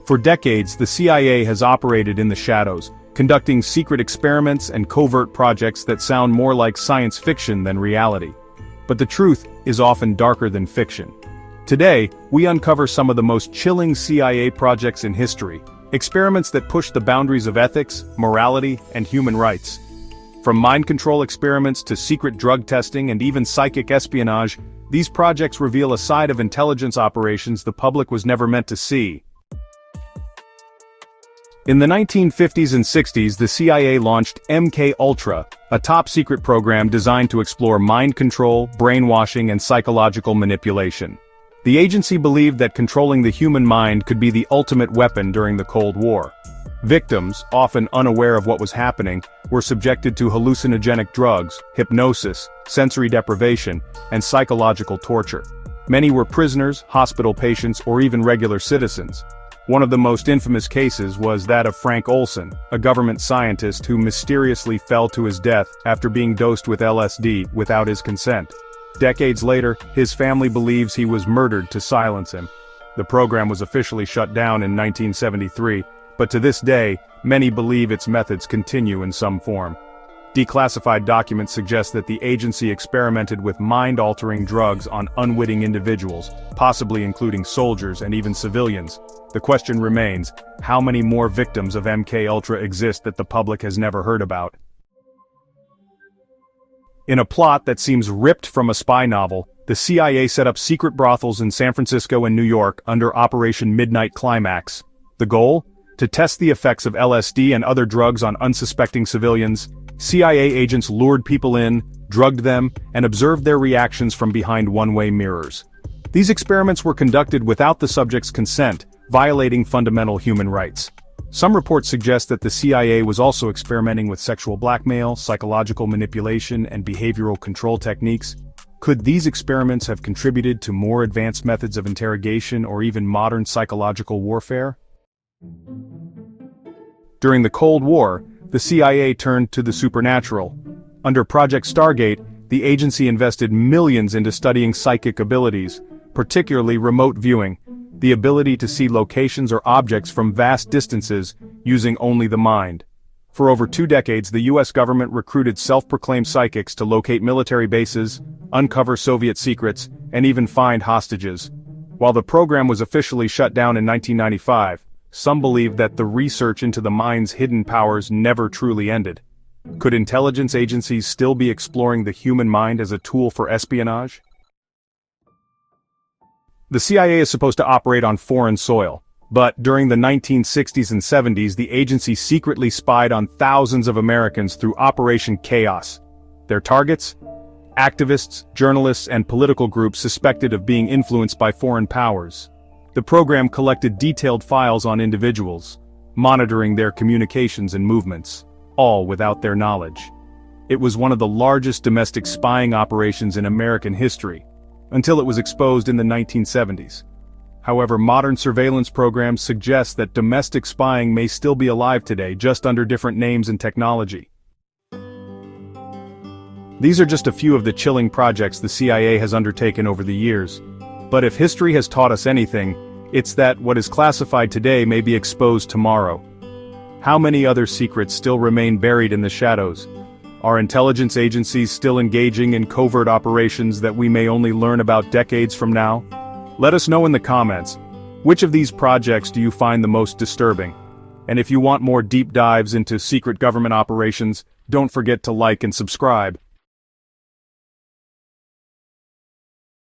For decades, the CIA has operated in the shadows, conducting secret experiments and covert projects that sound more like science fiction than reality. But the truth is often darker than fiction. Today, we uncover some of the most chilling CIA projects in history, experiments that push the boundaries of ethics, morality, and human rights. From mind control experiments to secret drug testing and even psychic espionage, these projects reveal a side of intelligence operations the public was never meant to see. In the 1950s and 60s, the CIA launched MK-Ultra, a top-secret program designed to explore mind control, brainwashing, and psychological manipulation. The agency believed that controlling the human mind could be the ultimate weapon during the Cold War. Victims, often unaware of what was happening, were subjected to hallucinogenic drugs, hypnosis, sensory deprivation, and psychological torture. Many were prisoners, hospital patients, or even regular citizens. One of the most infamous cases was that of Frank Olson, a government scientist who mysteriously fell to his death after being dosed with LSD without his consent. Decades later, his family believes he was murdered to silence him. The program was officially shut down in 1973, but to this day, many believe its methods continue in some form. Declassified documents suggest that the agency experimented with mind-altering drugs on unwitting individuals, possibly including soldiers and even civilians. The question remains, how many more victims of MK-Ultra exist that the public has never heard about? In a plot that seems ripped from a spy novel, the CIA set up secret brothels in San Francisco and New York under Operation Midnight Climax. The goal? To test the effects of LSD and other drugs on unsuspecting civilians. CIA agents lured people in, drugged them, and observed their reactions from behind one-way mirrors. These experiments were conducted without the subject's consent, violating fundamental human rights. Some reports suggest that the CIA was also experimenting with sexual blackmail, psychological manipulation, and behavioral control techniques. Could these experiments have contributed to more advanced methods of interrogation or even modern psychological warfare? During the Cold War, the CIA turned to the supernatural. Under Project Stargate, the agency invested millions into studying psychic abilities, particularly remote viewing, the ability to see locations or objects from vast distances using only the mind. For over 2 decades, the US government recruited self-proclaimed psychics to locate military bases, uncover Soviet secrets, and even find hostages. While the program was officially shut down in 1995, some believe that the research into the mind's hidden powers never truly ended. Could intelligence agencies still be exploring the human mind as a tool for espionage? The CIA is supposed to operate on foreign soil, but during the 1960s and 70s the agency secretly spied on thousands of Americans through Operation Chaos. Their targets? Activists, journalists, and political groups suspected of being influenced by foreign powers. The program collected detailed files on individuals, monitoring their communications and movements, all without their knowledge. It was one of the largest domestic spying operations in American history, until it was exposed in the 1970s. However, modern surveillance programs suggest that domestic spying may still be alive today, just under different names and technology. These are just a few of the chilling projects the CIA has undertaken over the years. But if history has taught us anything, it's that what is classified today may be exposed tomorrow. How many other secrets still remain buried in the shadows? Are intelligence agencies still engaging in covert operations that we may only learn about decades from now? Let us know in the comments. Which of these projects do you find the most disturbing? And if you want more deep dives into secret government operations, don't forget to like and subscribe.